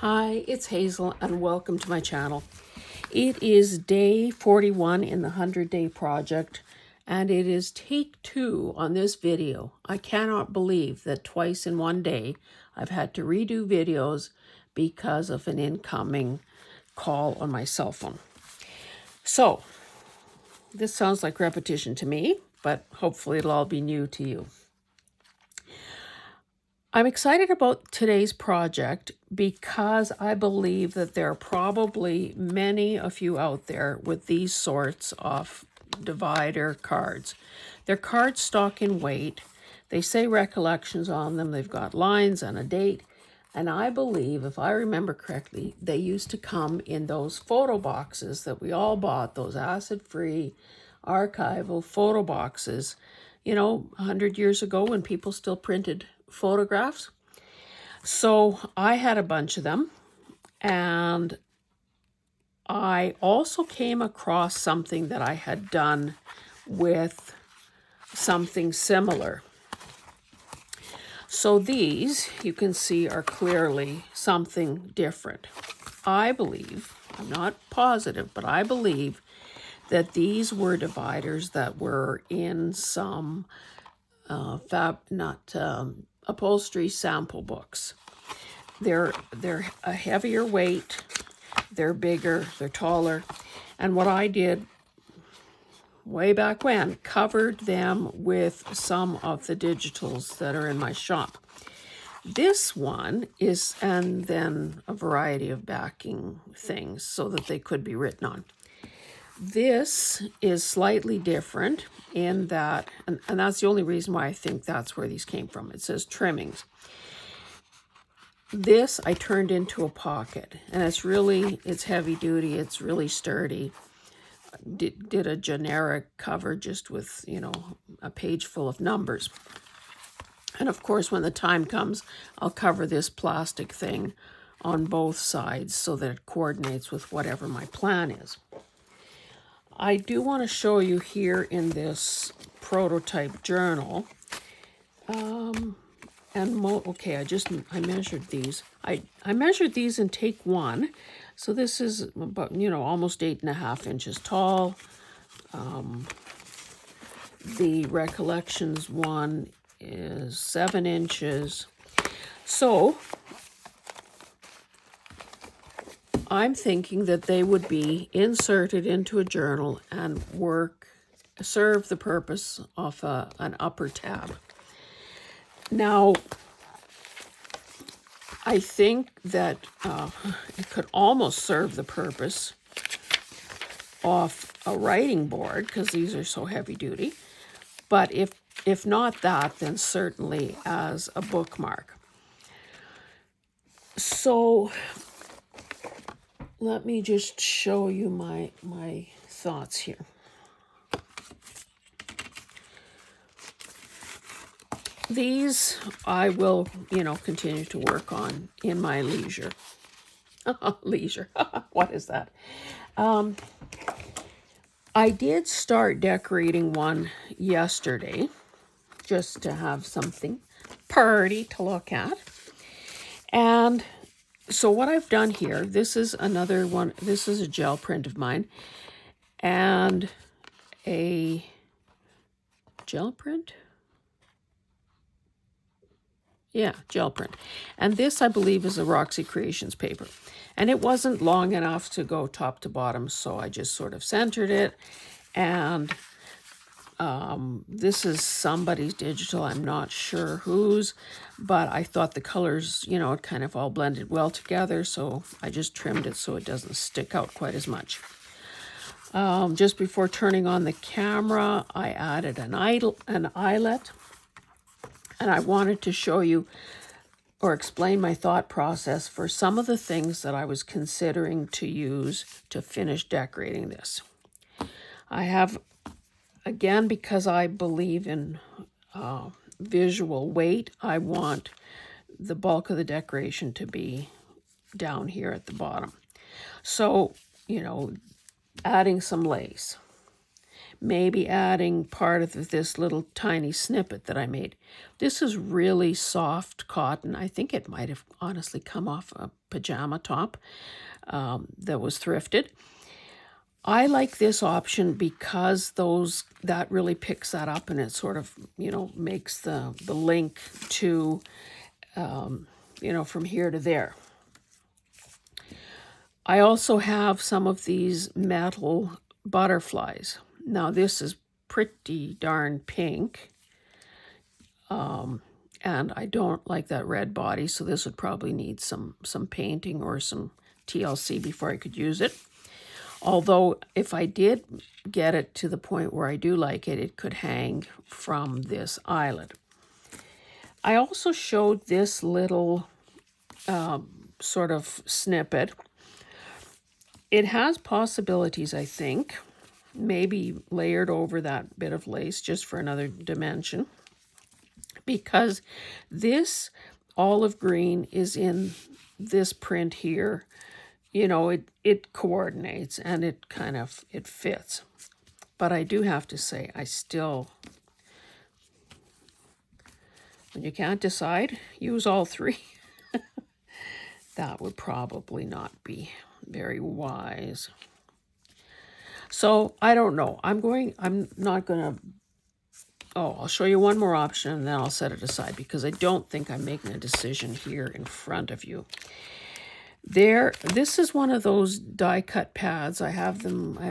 Hi, it's Hazel and welcome to my channel. It is day 41 in the 100-day project and it is take 2 on this video. I cannot believe that twice in one day I've had to redo videos because of an incoming call on my cell phone. So, this sounds like repetition to me, but hopefully it'll all be new to you. I'm excited about today's project because I believe that there are probably many of you out there with these sorts of divider cards. They're cardstock in weight. They say Recollections on them. They've got lines and a date. And I believe, if I remember correctly, they used to come in those photo boxes that we all bought, those acid-free archival photo boxes, 100 years ago when people still printed photographs. So I had a bunch of them, and I also came across something that I had done with something similar. So these, you can see, are clearly something different. I believe, I'm not positive, but I believe that these were dividers that were in some upholstery sample books. They're a heavier weight, they're bigger, they're taller, and what I did way back when, covered them with some of the digitals that are in my shop. This one is, and then a variety of backing things so that they could be written on. This is slightly different in that, and that's the only reason why I think that's where these came from. It says trimmings. This I turned into a pocket, and it's heavy duty, it's really sturdy. Did a generic cover just with, a page full of numbers. And of course, when the time comes, I'll cover this plastic thing on both sides so that it coordinates with whatever my plan is. I do want to show you here in this prototype journal, I measured these. I measured these in take 1. So this is about, almost 8.5 inches tall. The Recollections one is 7 inches. So I'm thinking that they would be inserted into a journal and serve the purpose of an upper tab. Now, I think that it could almost serve the purpose of a writing board because these are so heavy duty. But if not that, then certainly as a bookmark. So let me just show you my thoughts here. These I will, continue to work on in my leisure. Leisure, what is that? I did start decorating one yesterday, just to have something pretty to look at. And so what I've done here, this is another one, this is a gel print of mine, and a gel print? Yeah, gel print. And this, I believe, is a Roxy Creations paper. And it wasn't long enough to go top to bottom, so I just sort of centered it. And this is somebody's digital, I'm not sure whose, but I thought the colors, it kind of all blended well together, so I just trimmed it so it doesn't stick out quite as much. Just before turning on the camera, I added an eyelet. And I wanted to show you or explain my thought process for some of the things that I was considering to use to finish decorating this. I have, again, because I believe in visual weight, I want the bulk of the decoration to be down here at the bottom. So, adding some lace. maybe adding part of this little tiny snippet that I made. This is really soft cotton. I think it might have honestly come off a pajama top that was thrifted. I like this option because that really picks that up, and it sort of, makes the link to, from here to there. I also have some of these metal butterflies. Now this is pretty darn pink, and I don't like that red body, so this would probably need some painting or some TLC before I could use it. Although if I did get it to the point where I do like it, it could hang from this eyelet. I also showed this little sort of snippet. It has possibilities, I think, maybe layered over that bit of lace just for another dimension, because this olive green is in this print here. It coordinates and it fits. But I do have to say, when you can't decide, use all three. That would probably not be very wise. So I don't know. I'll show you one more option and then I'll set it aside, because I don't think I'm making a decision here in front of you. This is one of those die cut pads. I have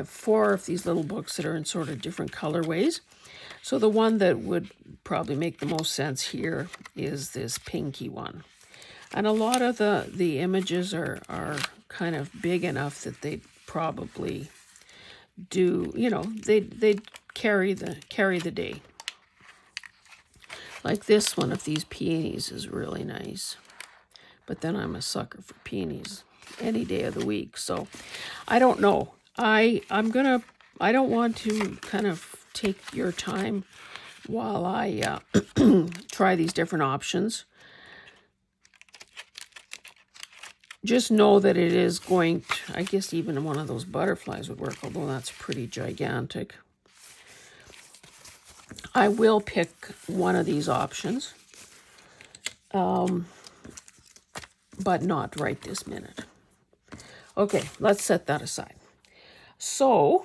4 of these little books that are in sort of different colorways. So the one that would probably make the most sense here is this pinky one. And a lot of the images are kind of big enough that they'd probably do, they'd carry the day. Like this one of these peonies is really nice. But then I'm a sucker for peonies any day of the week. So I don't know. I don't want to kind of take your time while I try these different options. Just know that it is going to, I guess even one of those butterflies would work, although that's pretty gigantic. I will pick one of these options. But not right this minute. Okay, let's set that aside. So,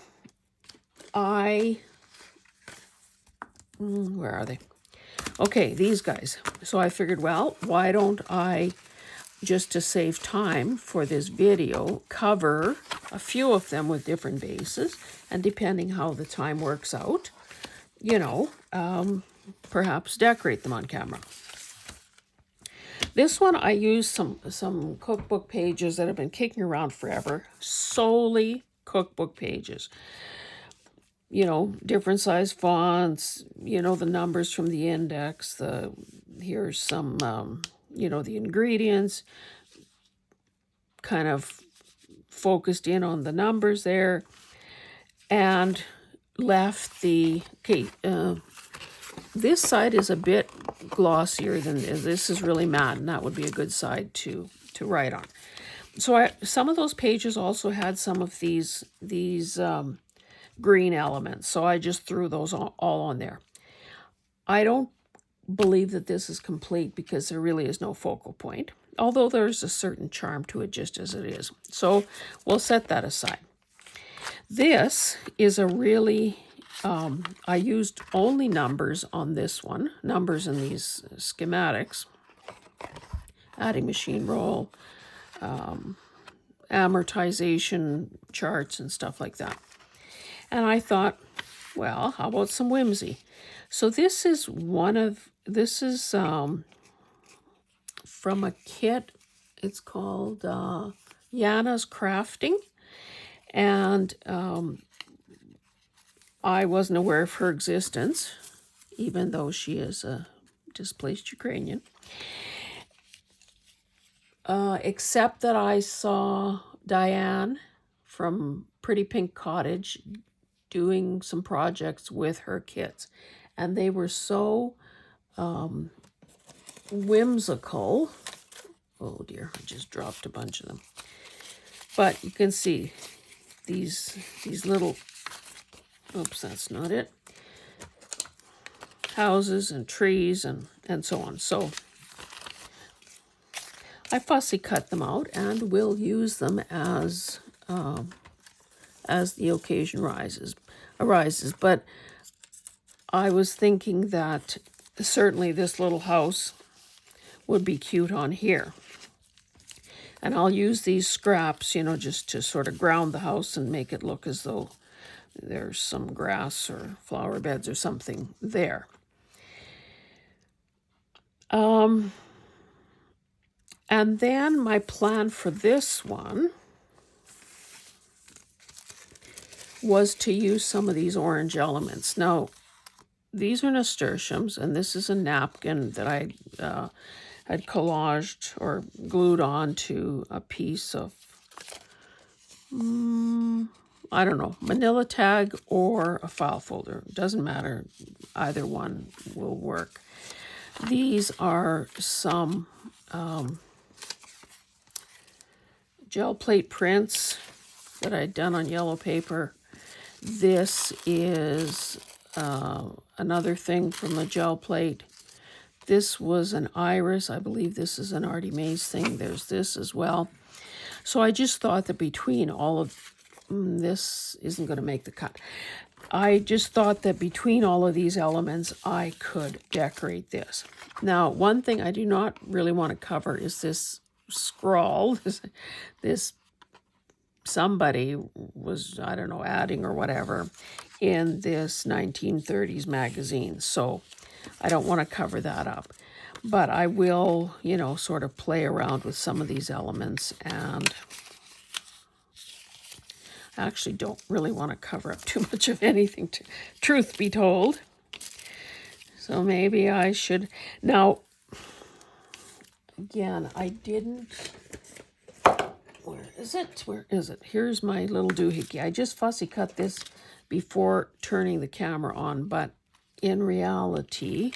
where are they? Okay, these guys. So I figured, well, why don't I, just to save time for this video, cover a few of them with different bases, and depending how the time works out, perhaps decorate them on camera. This one, I used some cookbook pages that have been kicking around forever. Solely cookbook pages. Different size fonts, the numbers from the index, here's some, the ingredients, kind of focused in on the numbers there, and left this side is a bit glossier than this. This is really matte, and that would be a good side to write on. So some of those pages also had some of these green elements, so I just threw those all on there. I don't believe that this is complete because there really is no focal point, although there's a certain charm to it just as it is. So we'll set that aside. This is a really... I used only numbers on this one, numbers in these schematics, adding machine roll, amortization charts and stuff like that. And I thought, well, how about some whimsy? So this is from a kit. It's called Yana's Crafting. And I wasn't aware of her existence, even though she is a displaced Ukrainian. Except that I saw Diane from Pretty Pink Cottage doing some projects with her kits. And they were so whimsical. Oh dear, I just dropped a bunch of them. But you can see these little Oops, that's not it. Houses and trees and so on. So I fussy cut them out and will use them as the occasion arises. But I was thinking that certainly this little house would be cute on here. And I'll use these scraps, just to sort of ground the house and make it look as though there's some grass or flower beds or something there. And then my plan for this one was to use some of these orange elements. Now, these are nasturtiums, and this is a napkin that I had collaged or glued onto a piece of, I don't know, manila tag or a file folder. Doesn't matter. Either one will work. These are some gel plate prints that I'd done on yellow paper. This is another thing from the gel plate. This was an iris. I believe this is an Artie Mays thing. There's this as well. So I just thought that between all of this isn't going to make the cut. I just thought that between all of these elements, I could decorate this. Now, one thing I do not really want to cover is this scrawl. This somebody was, I don't know, adding or whatever in this 1930s magazine. So I don't want to cover that up. But I will, sort of play around with some of these elements, and I actually don't really want to cover up too much of anything, truth be told. So maybe I should. Now, again, I didn't. Where is it? Here's my little doohickey. I just fussy cut this before turning the camera on, but in reality,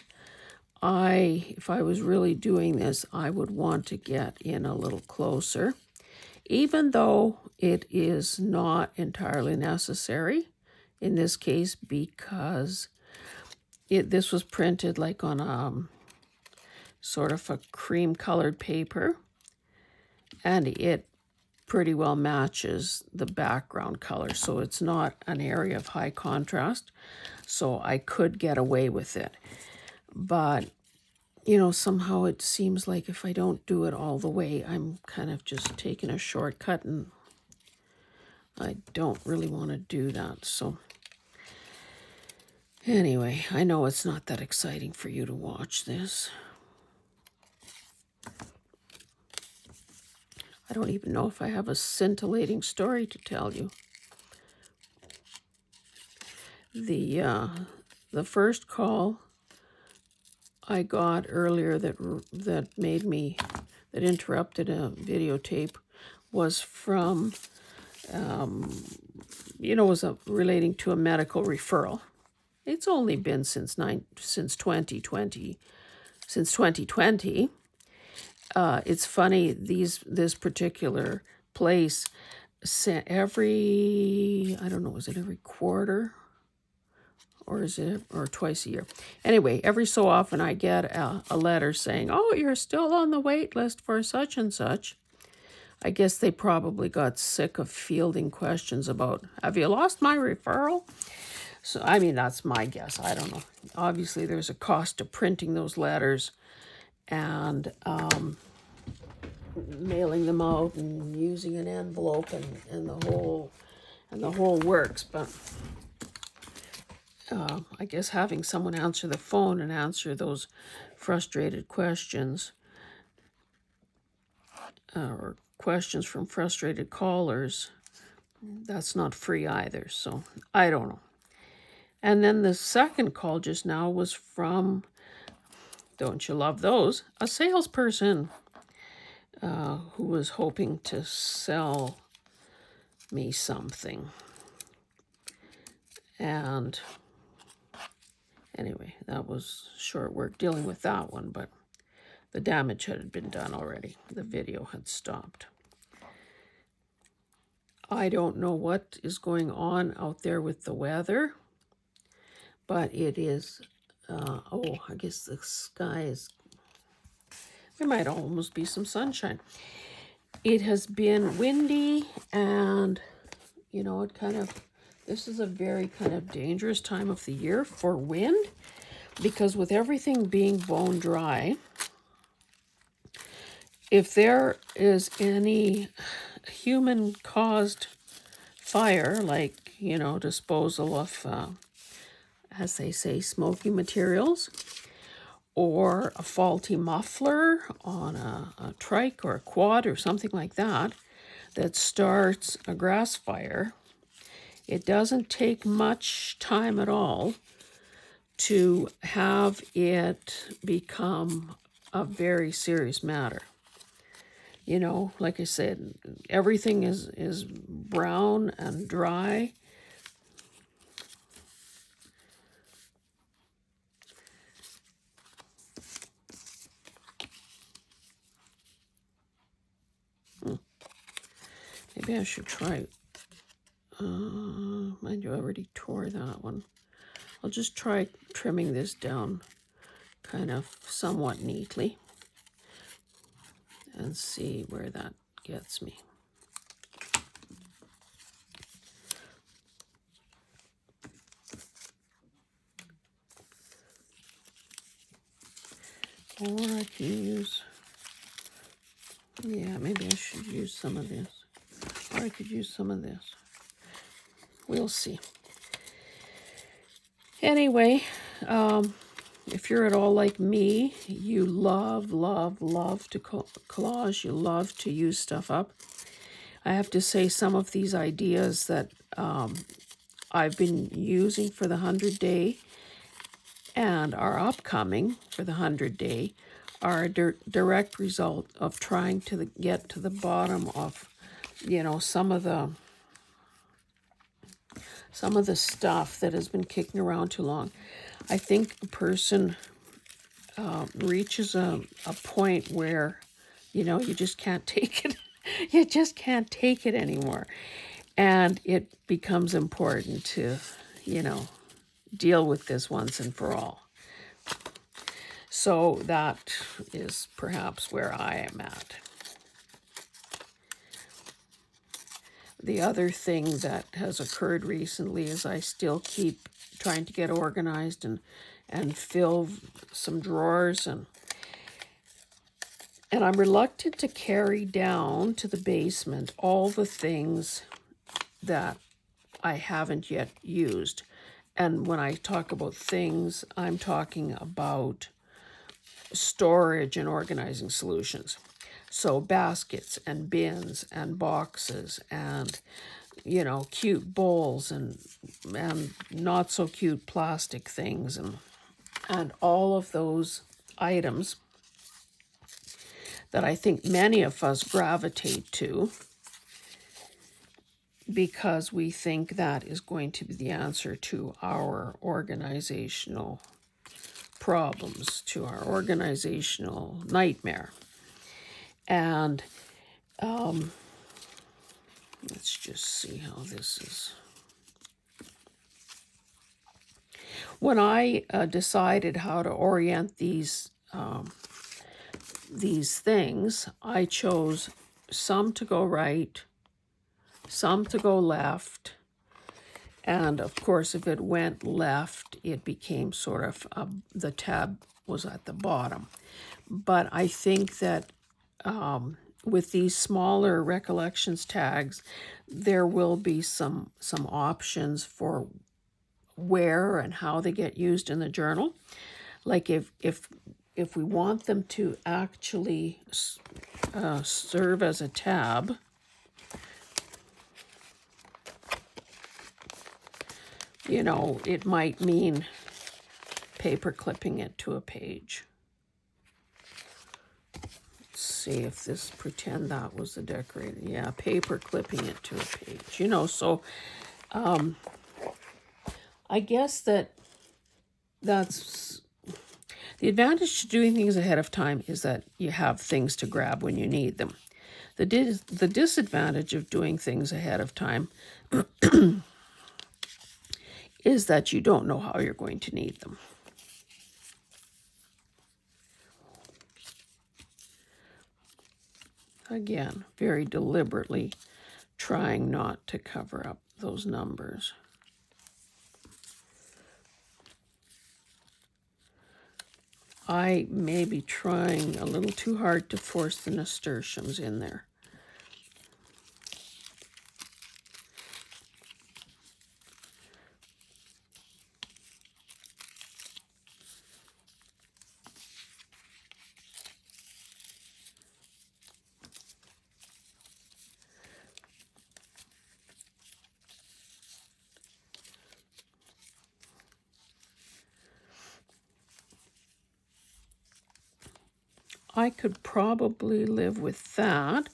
if I was really doing this, I would want to get in a little closer, even though it is not entirely necessary in this case, because this was printed like on a sort of a cream colored paper, and it pretty well matches the background color, so it's not an area of high contrast, so I could get away with it. But somehow it seems like if I don't do it all the way, I'm kind of just taking a shortcut, and I don't really want to do that. So anyway, I know it's not that exciting for you to watch this. I don't even know if I have a scintillating story to tell you. The first call I got earlier that interrupted a videotape was from, was relating to a medical referral. It's only been since 2020. Since 2020, it's funny. This particular place sent every quarter? Or is it, or twice a year? Anyway, every so often I get a letter saying, oh, you're still on the wait list for such and such. I guess they probably got sick of fielding questions about, have you lost my referral? So, that's my guess. I don't know. Obviously, there's a cost to printing those letters and mailing them out and using an envelope and the whole works. But I guess having someone answer the phone and answer those frustrated questions, or questions from frustrated callers, that's not free either. So I don't know. And then the second call just now was from, don't you love those, a salesperson who was hoping to sell me something. And anyway, that was short work dealing with that one, but the damage had been done already. The video had stopped. I don't know what is going on out there with the weather. but it is, oh, I guess the sky is, there might almost be some sunshine. It has been windy, and, you know, this is a very kind of dangerous time of the year for wind, because with everything being bone dry, if there is any human-caused fire, like, you know, disposal of, as they say, smoky materials, or a faulty muffler on a trike or a quad or something like that, that starts a grass fire, it doesn't take much time at all to have it become a very serious matter. You know, like I said, everything is brown and dry. Maybe I should try, mind you, I already tore that one. I'll just try trimming this down kind of somewhat neatly and see where that gets me. Or I can use, yeah, maybe I should use some of this. Or I could use some of this. We'll see. Anyway, if you're at all like me, you love to collage, you love to use stuff up. I have to say, some of these ideas that I've been using for the 100-day and are upcoming for the 100-day are a direct result of trying to get to the bottom of, you know, some of the stuff that has been kicking around too long. I think a person reaches a point where, you know, you just can't take it. You just can't take it anymore. And it becomes important to, you know, deal with this once and for all. So that is perhaps where I am at. The other thing that has occurred recently is I still keep trying to get organized and fill some drawers, and I'm reluctant to carry down to the basement all the things that I haven't yet used. And when I talk about things, I'm talking about storage and organizing solutions. So baskets and bins and boxes and, you know, cute bowls and not so cute plastic things and all of those items that I think many of us gravitate to because we think that is going to be the answer to our organizational problems, to our organizational nightmare. And let's just see how this is. When I decided how to orient these things, I chose some to go right, some to go left, and of course, if it went left, it became sort of the tab was at the bottom. But I think that with these smaller recollections tags, there will be some options for where and how they get used in the journal. Like if we want them to actually serve as a tab, you know, it might mean paper clipping it to a page. Let's see if this, pretend that was the decorator. Yeah, paper clipping it to a page. You know, so I guess that's the advantage to doing things ahead of time, is that you have things to grab when you need them. The disadvantage of doing things ahead of time is that you don't know how you're going to need them. Again, very deliberately trying not to cover up those numbers. I may be trying a little too hard to force the nasturtiums in there. I could probably live with that,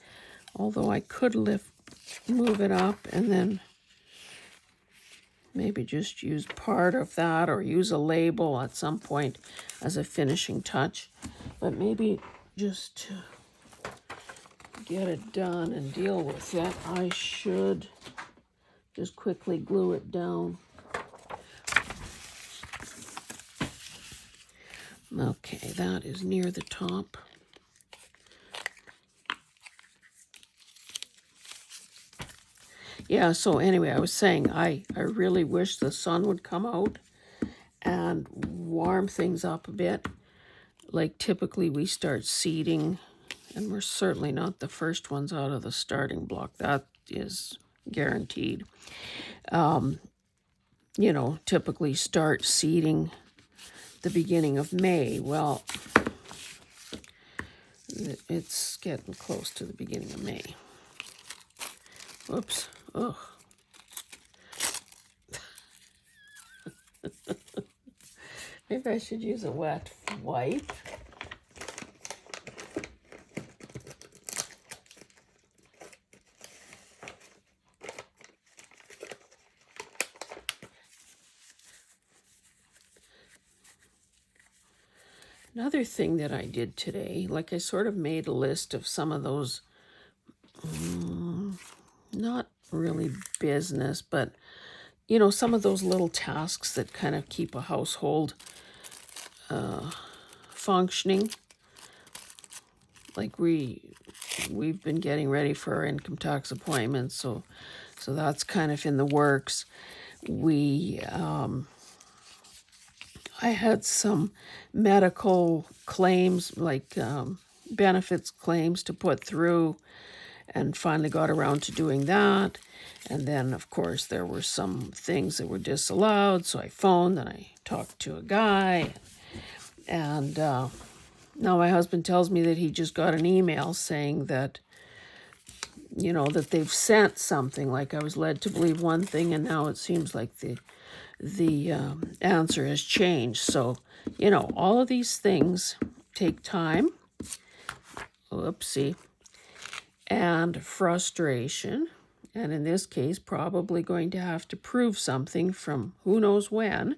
although I could move it up and then maybe just use part of that or use a label at some point as a finishing touch. But maybe just to get it done and deal with it, I should just quickly glue it down. Okay, that is near the top. Yeah, so anyway, I was saying I really wish the sun would come out and warm things up a bit. Like typically we start seeding, and we're certainly not the first ones out of the starting block. That is guaranteed. You know, typically start seeding the beginning of May. Well, it's getting close to the beginning of May. Whoops. Ugh. Maybe I should use a wet wipe. Another thing that I did today, like I sort of made a list of some of those, not really business, but, you know, some of those little tasks that kind of keep a household functioning. Like we've been getting ready for our income tax appointments, so that's kind of in the works. I had some medical claims, like benefits claims to put through, and finally got around to doing that. And then, of course, there were some things that were disallowed, so I phoned and I talked to a guy. And now my husband tells me that he just got an email saying that, you know, that they've sent something. Like I was led to believe one thing, and now it seems like the answer has changed. So, you know, all of these things take time. Oopsie. And frustration. And in this case, probably going to have to prove something from who knows when,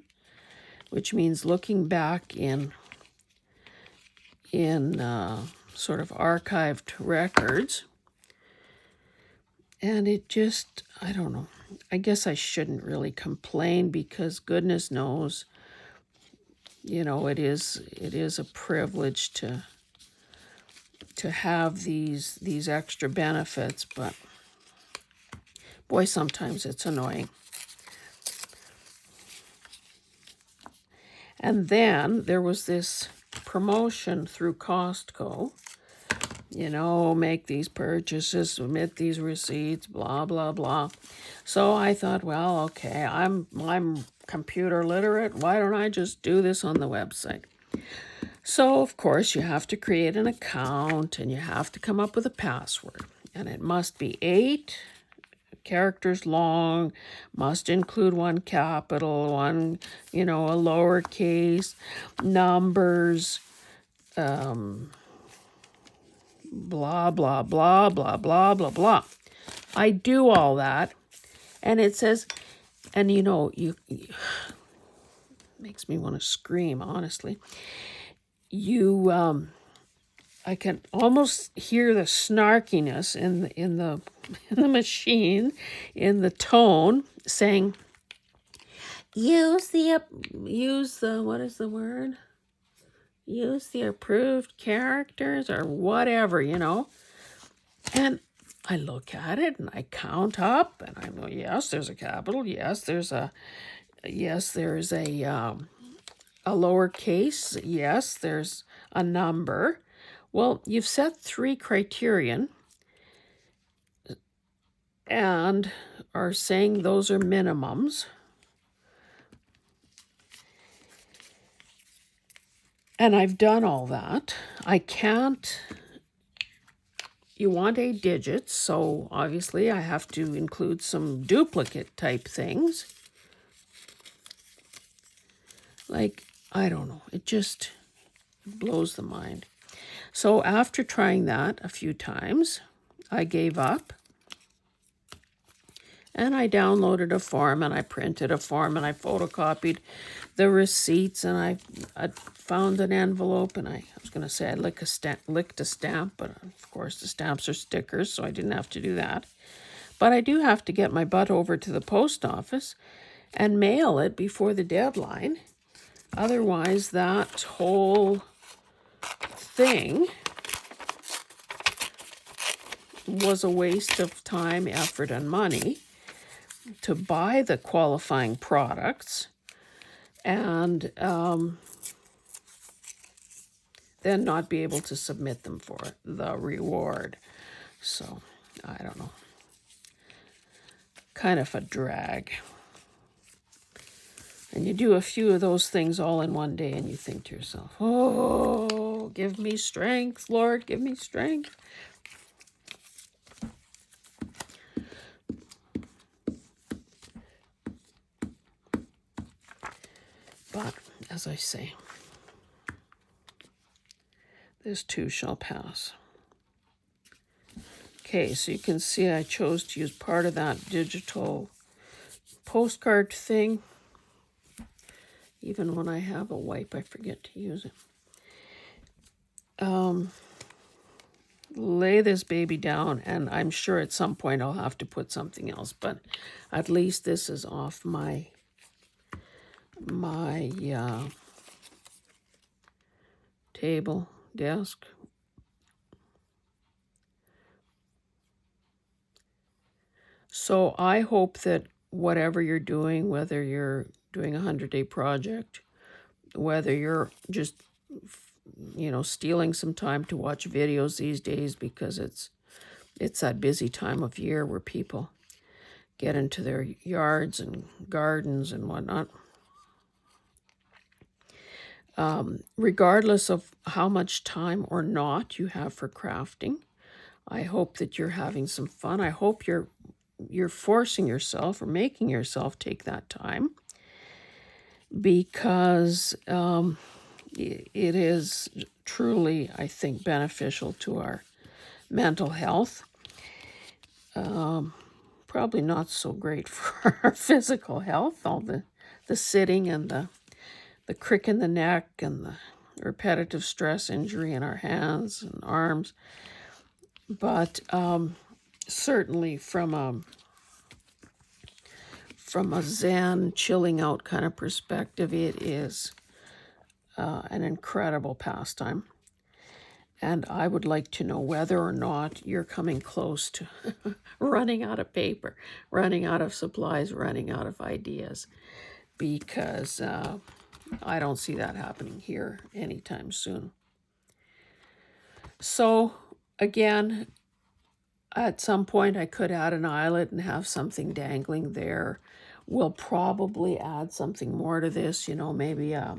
which means looking back in sort of archived records. And it just, I don't know. I guess I shouldn't really complain, because goodness knows, you know, it is a privilege to have these extra benefits, but boy, sometimes it's annoying. And then there was this promotion through Costco, you know, make these purchases, submit these receipts, blah, blah, blah. So I thought, well, okay, I'm computer literate. Why don't I just do this on the website? So, of course, you have to create an account and you have to come up with a password. And it must be 8 characters long, must include one capital, one, you know, a lowercase, numbers, blah, blah, blah, blah, blah, blah, blah. I do all that, and it says, and you know, you makes me want to scream, honestly. I can almost hear the snarkiness in the machine, in the tone, saying, use the what is the word? Use the approved characters or whatever, And I look at it and I count up and I know, yes, there's a capital. Yes, there's a lowercase. Yes, there's a number. Well, you've set 3 criterion and are saying those are minimums. And I've done all that. I can't, you want 8 digits, so obviously I have to include some duplicate type things. Like, I don't know, it just blows the mind. So after trying that a few times, I gave up. And I downloaded a form and I printed a form and I photocopied the receipts and I found an envelope and I was going to say I licked a stamp, but of course the stamps are stickers, so I didn't have to do that. But I do have to get my butt over to the post office and mail it before the deadline. Otherwise, that whole thing was a waste of time, effort, and money to buy the qualifying products and then not be able to submit them for the reward. So, I don't know. Kind of a drag. And you do a few of those things all in one day and you think to yourself, oh, give me strength, Lord, give me strength. But, as I say, this too shall pass. Okay, so you can see I chose to use part of that digital postcard thing. Even when I have a wipe, I forget to use it. Lay this baby down, and I'm sure at some point I'll have to put something else, but at least this is off my table, desk. So I hope that whatever you're doing, whether you're doing a 100-day project, whether you're just, stealing some time to watch videos these days because it's that busy time of year where people get into their yards and gardens and whatnot. Regardless of how much time or not you have for crafting, I hope that you're having some fun. I hope you're forcing yourself or making yourself take that time, because it is truly, I think, beneficial to our mental health. Probably not so great for our physical health, all the sitting and the crick in the neck and the repetitive stress injury in our hands and arms. But certainly from a Zen, chilling out kind of perspective, it is an incredible pastime. And I would like to know whether or not you're coming close to running out of paper, running out of supplies, running out of ideas, because I don't see that happening here anytime soon. So, again, at some point I could add an eyelet and have something dangling there. We'll probably add something more to this, maybe a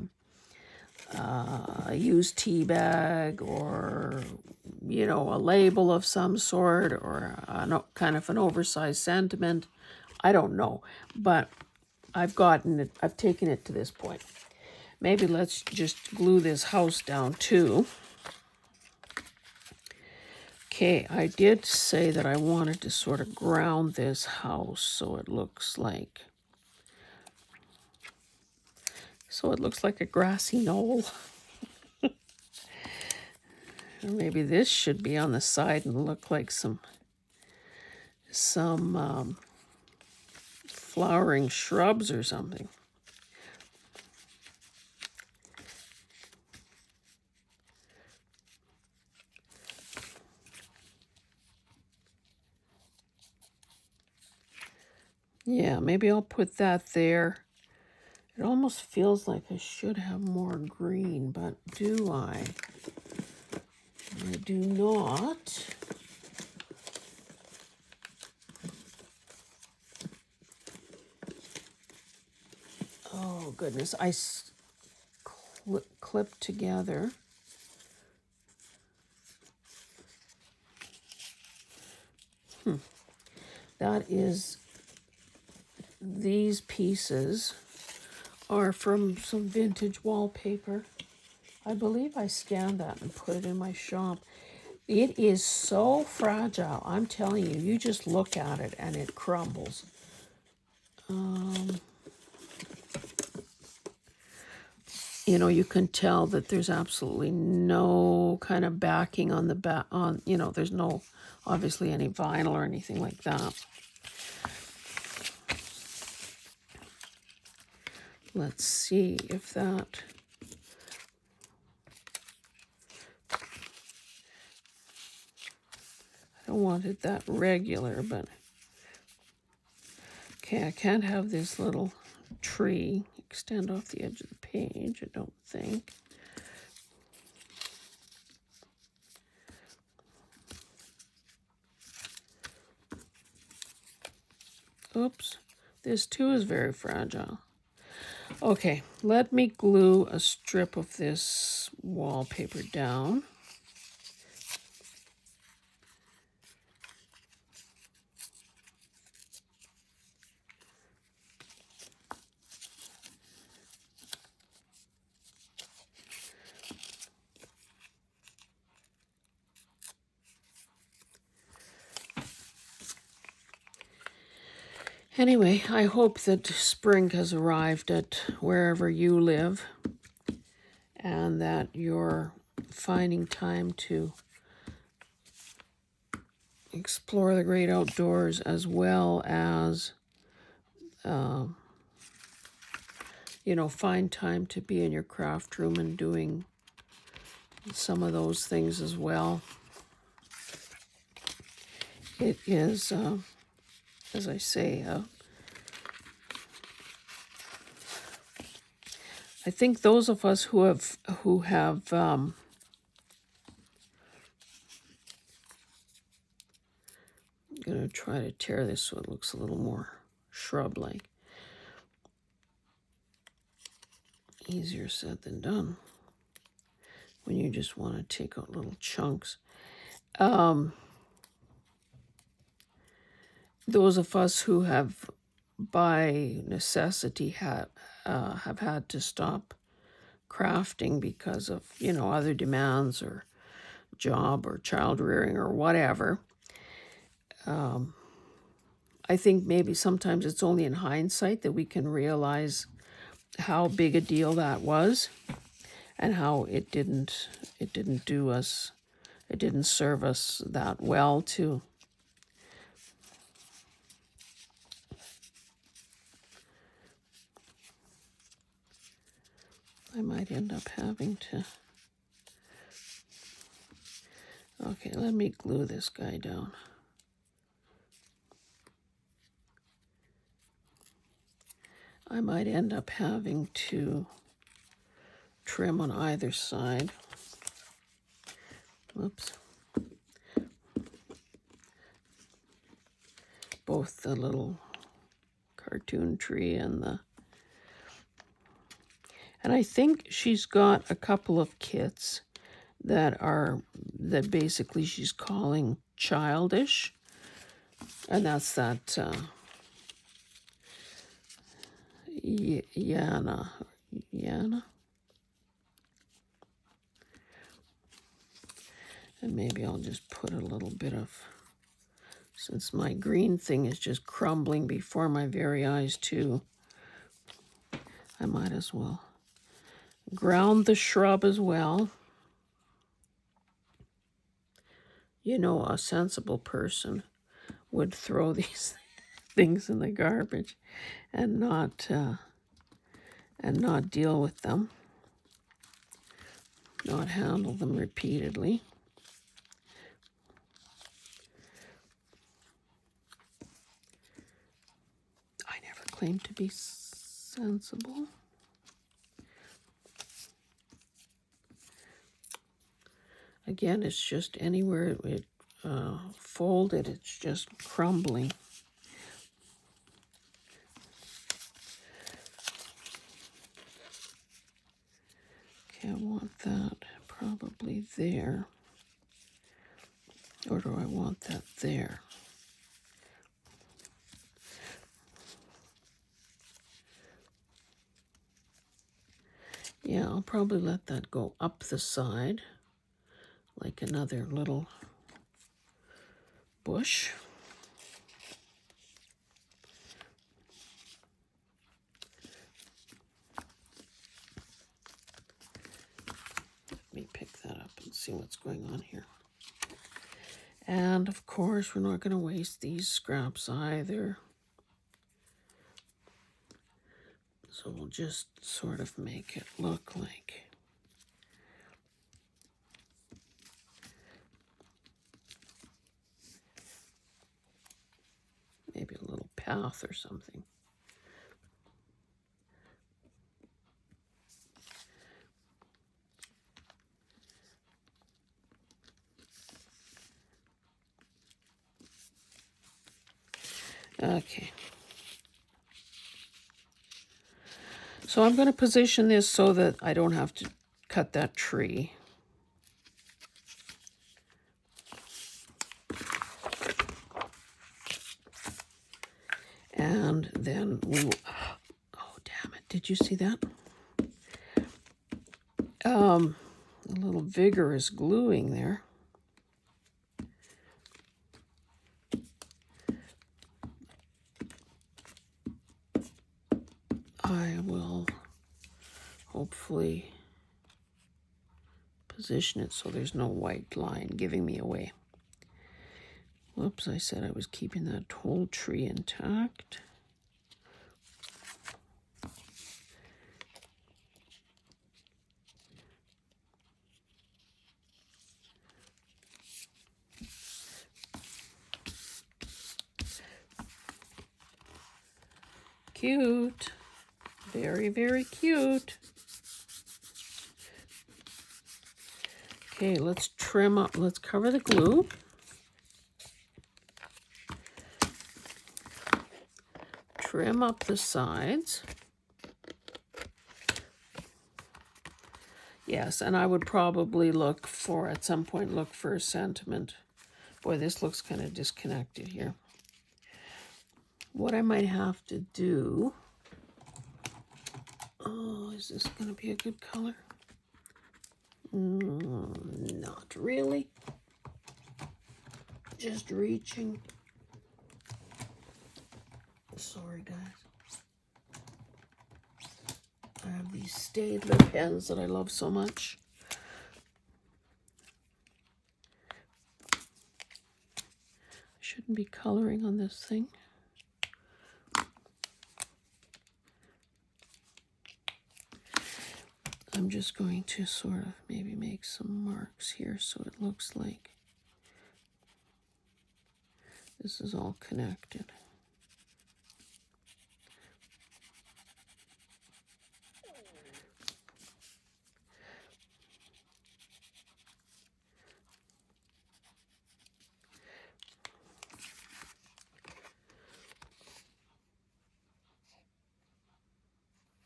used tea bag, or a label of some sort, or kind of an oversized sentiment. I don't know, but I've taken it to this point. Maybe let's just glue this house down too. Okay, I did say that I wanted to sort of ground this house so it looks like a grassy knoll. Or maybe this should be on the side and look like some flowering shrubs or something. Yeah, maybe I'll put that there. It almost feels like I should have more green, but do I? I do not. Oh, goodness. I clipped together. That is, these pieces are from some vintage wallpaper. I believe I scanned that and put it in my shop. It is so fragile. I'm telling you, you just look at it and it crumbles. You know, you can tell that there's absolutely no kind of backing on the back, there's no, obviously, any vinyl or anything like that. Let's see if that... I don't want it that regular, but... Okay, I can't have this little tree extend off the edge of the page, I don't think. Oops, this too is very fragile. Okay, let me glue a strip of this wallpaper down. Anyway, I hope that spring has arrived at wherever you live and that you're finding time to explore the great outdoors as well as, find time to be in your craft room and doing some of those things as well. It is, as I say, I think those of us who have I'm gonna try to tear this so it looks a little more shrub-like. Easier said than done when you just want to take out little chunks. Those of us who have, by necessity, have had to stop crafting because of, other demands or job or child rearing or whatever. I think maybe sometimes it's only in hindsight that we can realize how big a deal that was and how it didn't serve us that well to I might end up having to... Okay, let me glue this guy down. I might end up having to trim on either side. Whoops. Both the little cartoon tree and I think she's got a couple of kits that basically she's calling childish. And that's that Yana. And maybe I'll just put a little bit of, since my green thing is just crumbling before my very eyes too, I might as well ground the shrub as well. A sensible person would throw these things in the garbage and not deal with them, not handle them repeatedly. claim to be sensible. Again, it's just anywhere it folded, it's just crumbling. Okay, I want that probably there. Or do I want that there? Yeah, I'll probably let that go up the side, like another little bush. Let me pick that up and see what's going on here. And of course, we're not going to waste these scraps either. So we'll just sort of make it look like maybe a little path or something. Okay. So I'm going to position this so that I don't have to cut that tree. And then we'll, oh, damn it. Did you see that? A little vigorous gluing there. I will hopefully position it so there's no white line giving me away. Whoops, I said I was keeping that whole tree intact. Cute. Very, very cute. Okay, let's trim up. Let's cover the glue. Trim up the sides. Yes, and I would probably look for, at some point, look for a sentiment. Boy, this looks kind of disconnected here. What I might have to do, oh, is this going to be a good color? Not really. Just reaching. Sorry, guys. I have these Staedtler pens that I love so much. I shouldn't be coloring on this thing. I'm just going to sort of maybe make some marks here so it looks like this is all connected.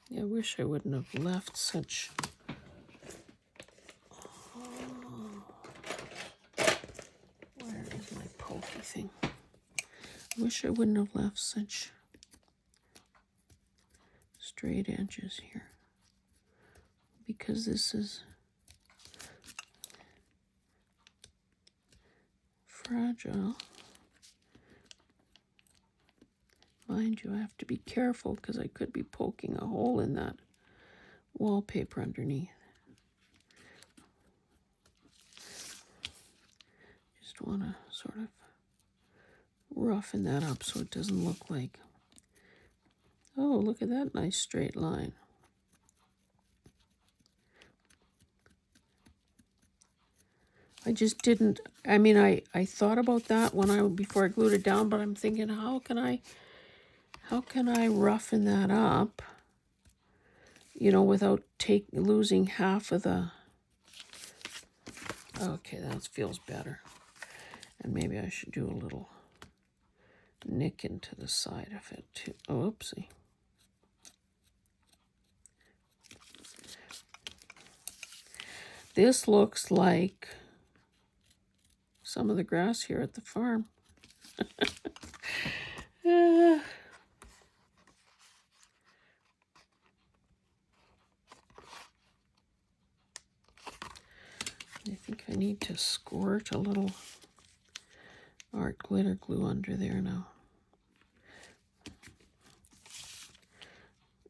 Yeah, I wish I wouldn't have left such... Where is my pokey thing? I wish I wouldn't have left such straight edges here, because this is fragile. Mind you, I have to be careful because I could be poking a hole in that wallpaper underneath. Just want to sort of roughen that up so it doesn't look like, oh, look at that nice straight line. I just didn't, I mean, I thought about that when before I glued it down, but I'm thinking, how can I How can I roughen that up, you know, without losing half of the... Okay, that feels better. And maybe I should do a little nick into the side of it too. Oh, oopsie. This looks like some of the grass here at the farm. I think I need to squirt a little art glitter glue under there now.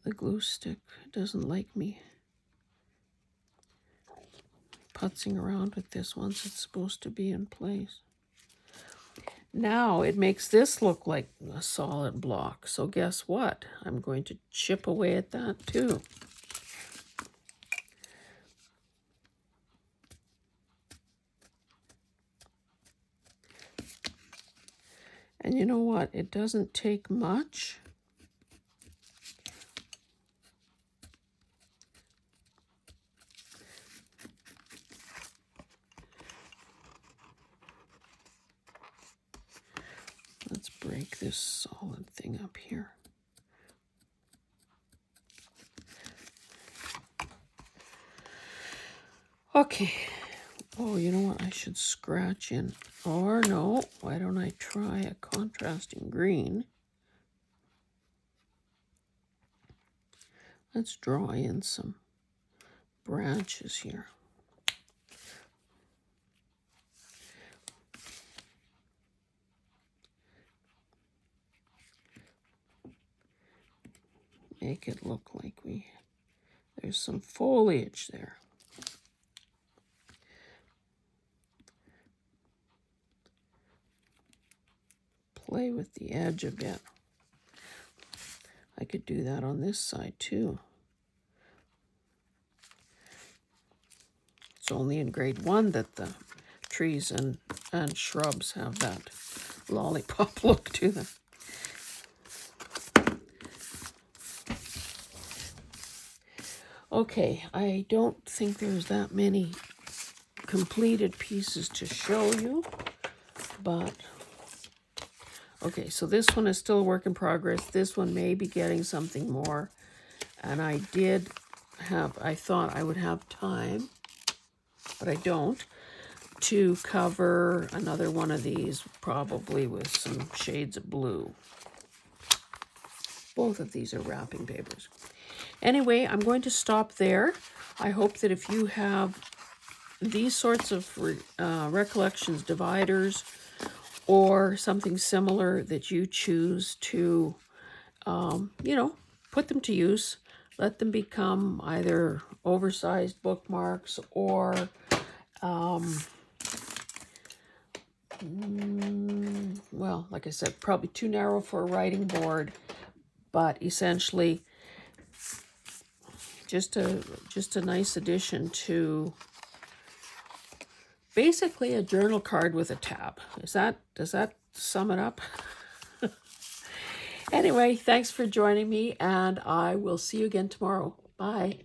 The glue stick doesn't like me putzing around with this once it's supposed to be in place. Now it makes this look like a solid block. So guess what? I'm going to chip away at that too. And you know what? It doesn't take much. Let's break this solid thing up here. Okay. Oh, you know what? I should scratch in. Or no, why don't I try a contrasting green? Let's draw in some branches here. Make it look like there's some foliage there. Play with the edge a bit. I could do that on this side too. It's only in grade 1 that the trees and shrubs have that lollipop look to them. Okay, I don't think there's that many completed pieces to show you, but okay, so this one is still a work in progress. This one may be getting something more, and I thought I would have time, but I don't, to cover another one of these, probably with some shades of blue. Both of these are wrapping papers. Anyway, I'm going to stop there. I hope that if you have these sorts of Recollections dividers or something similar, that you choose to, you know, put them to use. Let them become either oversized bookmarks or, well, like I said, probably too narrow for a writing board, but essentially just a nice addition to basically a journal card with a tab. Does that sum it up? Anyway, thanks for joining me, and I will see you again tomorrow. Bye.